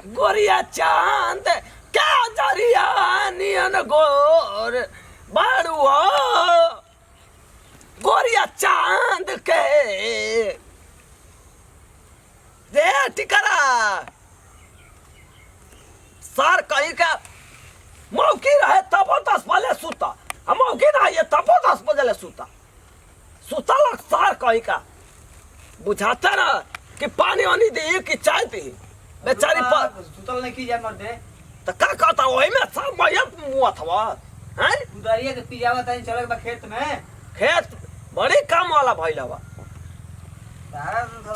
गोरिया चांद क्या जरिया नियन गोर बारू गोरिया चांद के दे टिकरा सर कहीं का मौकी रहे तबो 10 बजे सुता हम मौकी रहे तबो 10 बजे सुता सुता लग सर कहीं का बुझाता ना कि पानी वानी दे कि चाय पी बेचारी पर सुतल नहीं की जाए मर दे तो का कहता वही में सब मयत मुआ था हैं उदारिया के पिजावा तनी चले बा खेत में खेत बड़ी काम वाला भइला बा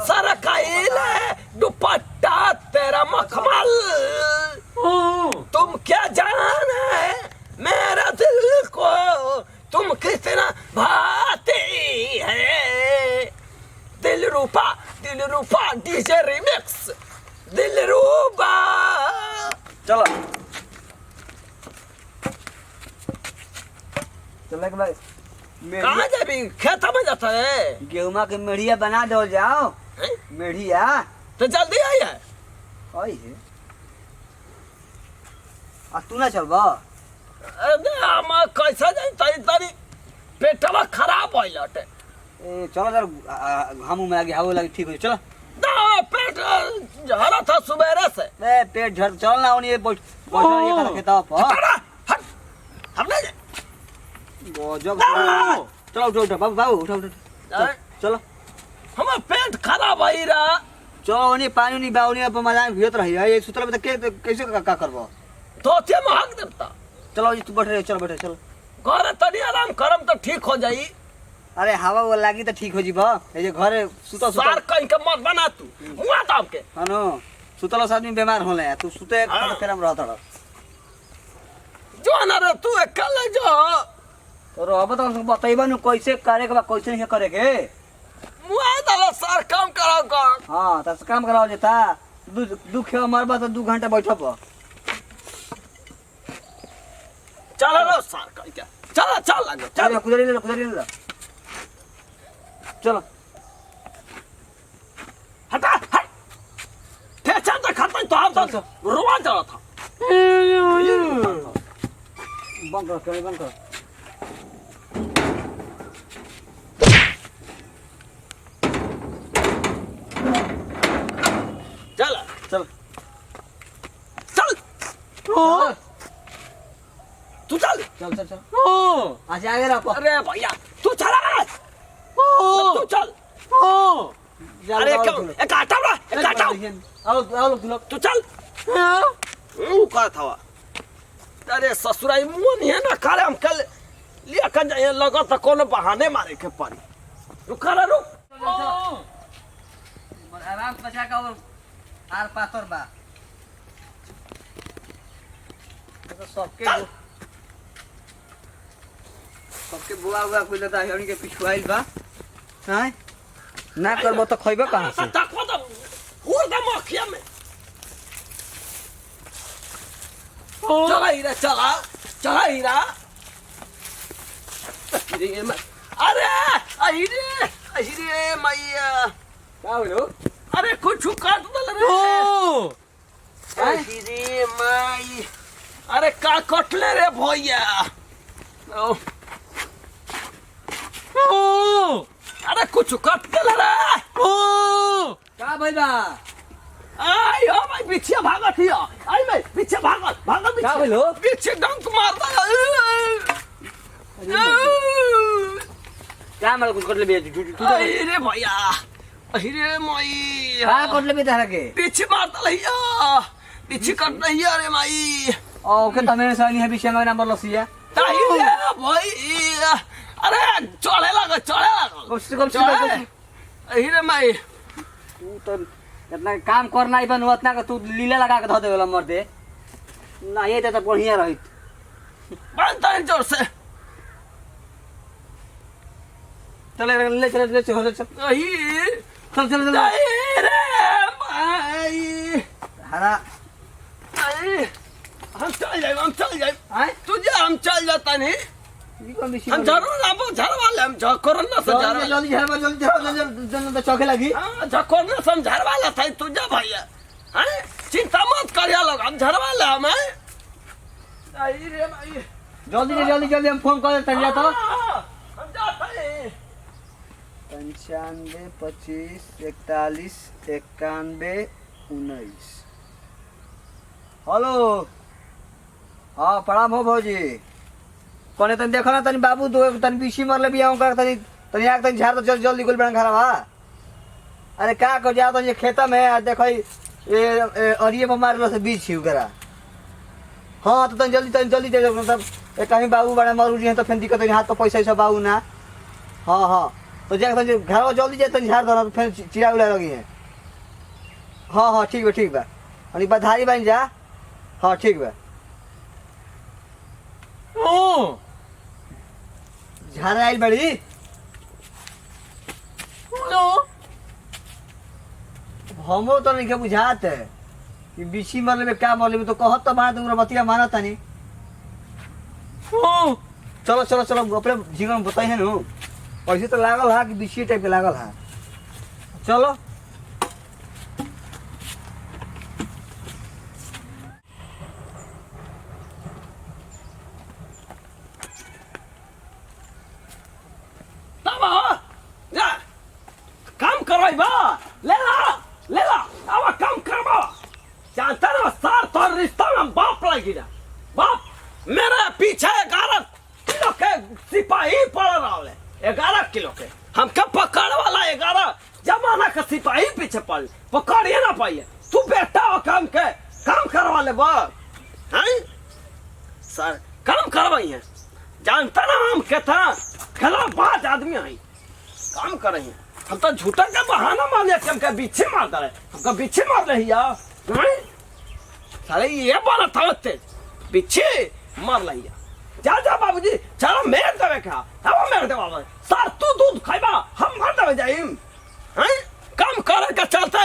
सर काइले दुपट्टा तेरा मखमल तुम क्या जाने मेरा दिल को तुम कितना भाती है दिल रूपा डीजे रिमिक्स दिल रूपा चलो चले के भाई कहाँ जाबी खेत में जाता है गेहुमा के मेढ़िया बना दो जाओ हैं? मेढ़िया तो जल्दी आई है आई है आ तू ना चलबा अरे हम कैसा जाई तरी तरी पेटवा खराब हो लटे ए चलो जरा हम में आगे हवा लगे ठीक हो चलो ना पेट झरा था सुबह से ए पेट झड़ चल ना उन्हें बैठ ये खा खेता पर हट हट हमने गजब चलो उठो बाबू उठो चलो हमारा पेट खराब है रहा चलो उन्हें पानी नहीं बाउनी अब मजा भियत रही है ये सुतल में तो कैसे का करबो तो ते महक देता चलो जी तू बैठ रहे चलो बैठे चलो घर तनी आराम करम तो ठीक हो जाई अरे हवा वो लागी तो ठीक हो जीबा ये जे घरे सुता सार कहीं के मत बना तू मुआ दाम के हानो सुतल आदमी बीमार होले तू सुते फेर हम रहत रह जो ना रे तू अकेले जो और अब तो हमको बताइबा न कैसे करे के बा कैसे नहीं करे के मुआ दाला सार काम कराओ कर हां त काम कराओ जेता दुख है मरबा तो 2 घंटा बैठब चलो लो सार कहीं के चल लगे चल कुदरी ले चलो हटा हट ठेचा तो खाता तो हम तो रोवा चला था बंद कर चल तू चल आज आगे रखो अरे भैया तू चला तू चल अरे क्यों एक आटा आओ तू चल वो का था अरे ससुराई मुंह नहीं है ना करे हम कल लिया कर जाए लगा तो कौन बहाने मारे के पानी रुक आराम बचा का और आर पातर बा तो सबके बुआ कोई लता है उनके पिछुआइल बा हैं ना करबो तो खइबो कहां से तक तो उड़ मखिया में चला हीरा अरे अरे मैया का होलो अरे कुछ काट दल रे अरे माई अरे का कटले रे भैया अरे कुछ कट दल रे का भइबा आई हो भाई पीछे भागत हिया आई मैं पीछे भागत का भइलो पीछे डंक मारता क्या मार कुछ कर ले बे अरे भैया अरे माई का कर ले बे तारा के पीछे मारता लिया पीछे कट नहीं अरे माई ओ के तमे सानी है पीछे में नंबर लसिया ताही रे भाई अरे चढ़े लगा कम से अरे माई तू तो इतना काम करना ही बन उतना का तू लीला लगा के धो देवेला मर दे ना ये तो बढ़िया रहित बनता है जोर से चल चल चल भाई हरा हम चल जाए तुझे हम चल जाता नहीं हम जरूर ना झरवा हम कोरोना से जल्दी चौके लगी कोरोना से हम झरवा था तुझे भैया हैं? चिंता मत करिया लोग, हम झड़वा ले हमें। आई रे भाई, जल्दी हम फोन कर देते तो। हम जाते हैं। 95 25 41 91 19। हेलो, हाँ प्रणाम हो भौजी। कौन तन देखो ना तनी बाबू दो तन बीसी मरले भी आऊं कर तनी तनी आग तनी झाड़ तो जल्दी गुल बना खराब। अरे का कर जा तो ये खेता में आज देखो ये अरिये पर मारलो से बीज छिउ करा। हाँ तो तनी जल्दी दे मतलब कहीं बाबू बड़ा मरू जी तो फिर दिक्कत है, हाथ तो पैसा सब बाबू ना। हाँ तो जा तनी घर जल्दी जा तनी झाड़ दो तो फिर चिड़ा उड़ा लगी है। हाँ ठीक बा अनि बधाई बन जा। हाँ ठीक बा। झाड़ आइल बड़ी हमरो तो नहीं के बुझात है कि बीसी मरले में क्या मरले में तो कहत तो मार दूंगा बतिया माना तानी। चलो अपने जीवन बताई है नु ऐसे तो लागल है कि बीसी टाइप के लागल है। चलो काम करो बा, ले ला अब काम करबा। जानता ना सार तो रिश्ता में बाप लगी ना, बाप मेरे पीछे 11 किलो के सिपाही पड़ रहा है। 11 किलो के हमके पकड़ वाला 11 जमाना का सिपाही पीछे पकड़िए ना पाइए। तू बेटा हो काम करवा ले बा हैं सर, काम करवाई है। जानता ना हम कितना खिलाबाज आदमी है, काम कर रही है। हम तो झूठा का बहाना मान लिया कि हमका बीछे मार रहे, हमका बीछे मार रही है। सारे ये बात था तेज बीछे मार रही है। जा बाबूजी चलो मेरे देवे का, अब मेरे देवा सर तू दूध खाइबा हम मर देवे जाइम हैं। काम करे का चलते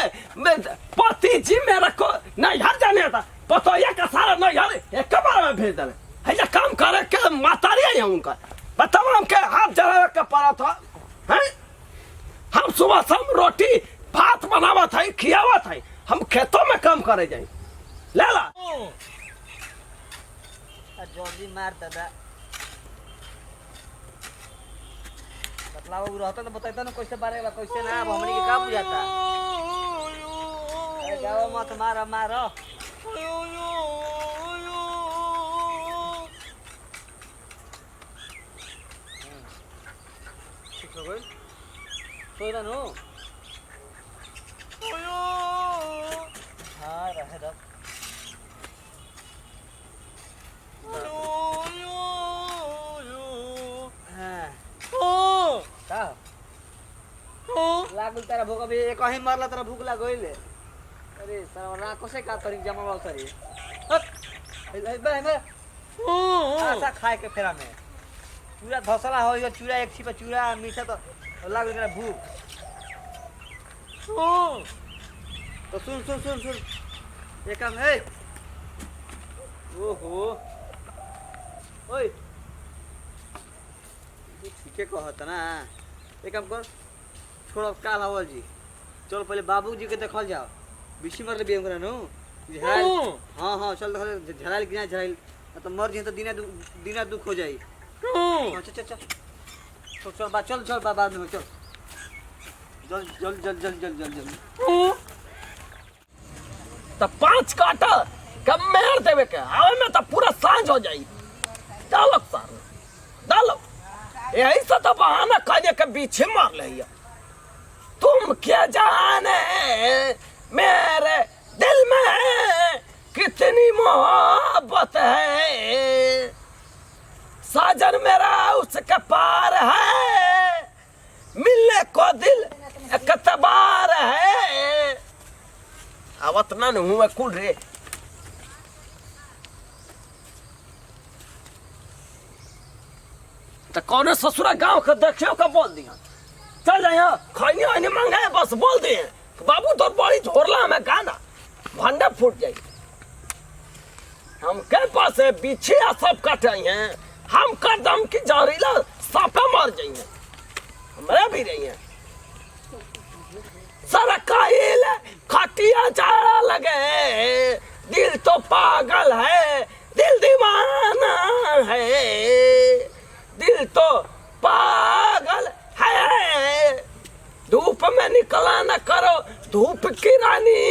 पति जी मेरा को नहीं हर जाने था पतो ये का सारा नहीं हर एक बार में भेज देवे है। ये काम करे के मातारी है उनका बताओ हमके हाथ जलावे का पड़ा था हैं। हम सुबह शाम रोटी भात बनावा था खियावा था, हम खेतों में काम करे जाए। ले ला जल्दी मार दादा बतलाओ रहता तो बताता ना कैसे बारे कैसे ना हमनी के का बुझाता। अरे जाओ मत मारो सोई नो। हाँ रहे दो लागल तारा भूख अभी एक ही मरला तारा भूख लागल। अरे सर राको से का करी जमा बाल सरी ऐसा खाए के फेरा में चूड़ा धसला हो चूड़ा एक छिपा चूड़ा मीठा तो लागल तेरा भूख। तो सुन ये काम है। ओहो ओए ठीक कहत ना एक काम कर छोड़ काल हवल जी चल पहले बाबूजी के देखल जाओ बीसी मरले बियम करा नो झराइल। हाँ चल देख झराइल कि ना झराइल तो मर जी तो दिना दुख हो जाई। चल बा चल बाद में चल जल तो 5 काटा कम मेहर देवे के आवे में तो पूरा सांझ हो जाई। डालो यही से तो बहाना कहने के पीछे मार लिया। तुम क्या जाने मेरे दिल में कितनी मोहब्बत है, साजन मेरा उसके पार है, मिलने को दिल कतबार है। आवत ना हुआ कुल रे तो कौन ससुरा गांव का देखियो का बोल दिया चल जाए खैनी वैनी मांगे बस बोल दिए बाबू तो बड़ी झोरला में गाना भंडा फूट जाए। हम के पास है पीछे सब कट रही हैं, हम कर दम की जहरीला सापा मार जाएंगे हमारे भी रही है। सारा कायल खटिया जाड़ा लगे, दिल तो पागल है, दिल दीवाना है, दिल तो पागल है। धूप में निकला न करो धूप की रानी,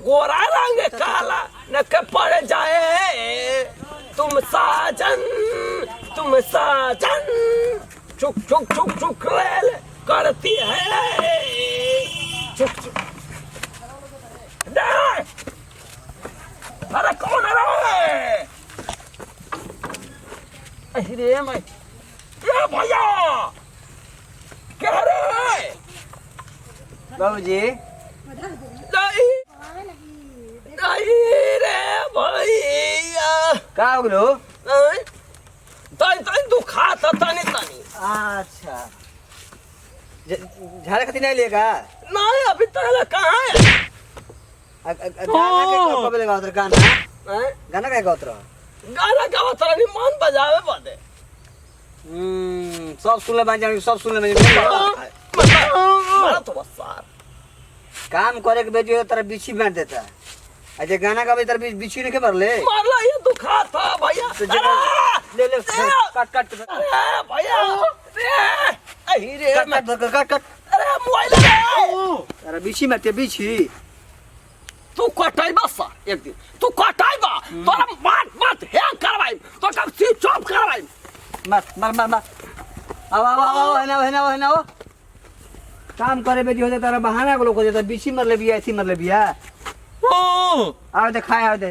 गोरा रंग काला न के पड़ जाए, तुम साजन चुक चुक चुक चुक रेल करती है, चुक चुक। अरे कौन है रे? अरे मैं ये भैया क्या रे? बाबूजी नहीं नहीं रे भैया, का हो गलो? तनी दुखा था तनी। अच्छा झाड़े खातिर नहीं लेगा? नहीं अभी तक कहाँ है? गाना के कब लगा उधर गाना? गाना का गावत रहो? गाना गावत रही मन बजावे बदे। सब सुनले बान जानी, सब सुनले मारा तो बस सार काम करे के बेजो तेरा बिछी बांध देता। अच्छा गाना का भी तेरा बिछी ने के भर ले? मारला ये दुखा था भैया। ले ले काट अरे भैया रे काट। अरे मोबाइल रे तेरा बिछी मारते बिछी। तू कटाइबा सा एक दिन, तू कटाइबा तोरा बात हैंग करवाई, तो कब स्विच ऑफ करवाई। मार आओ है ना काम करे बेजी होता तेरा बहाना को लोग हो जाता, बिछी मर ले बिया, ऐसी मर ले बिया। आओ दे खाए, आओ दे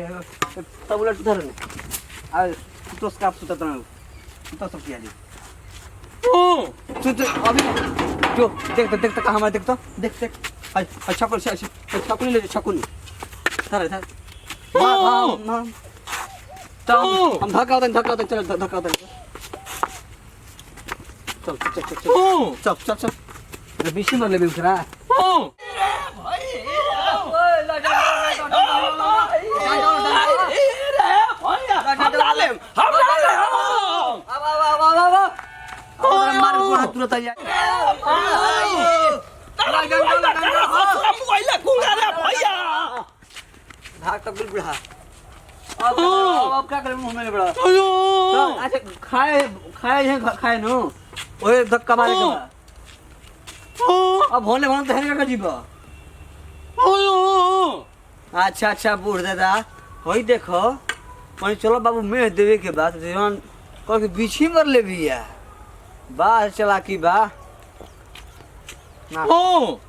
तब उलट उधर ने आओ तो स्काफ सुता तो सब किया जी। तू अभी जो देख कहाँ हमारा देख अच्छा को ले छकुन धर हम धक्का होता चल धक्का होता चल बिछी मर ले बेउसरा। मार को तुरंत आ भाग तक बिल्कुल बुढ़ा। अब क्या करें मुंह में बड़ा? अच्छा खाए नो ओए धक्का मारे के बाद अब होने तो है का जीवा। अच्छा बूढ़ दादा होई देखो वही चलो बाबू मैं देवे के बाद जीवन कह के बिछी मर ले बिया। बाहर चला की बा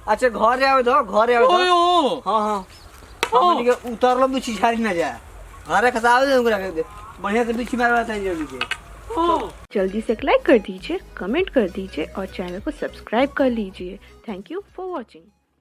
अच्छा घरे आवे दो हाँ हमनी के उतर लो बिछी झाड़ी ना जाए घरे खसावे दे बढ़िया से बिछी मारवा था जल्दी से। जल्दी से लाइक कर दीजिए, कमेंट कर दीजिए और चैनल को सब्सक्राइब कर लीजिए। Thank you for watching.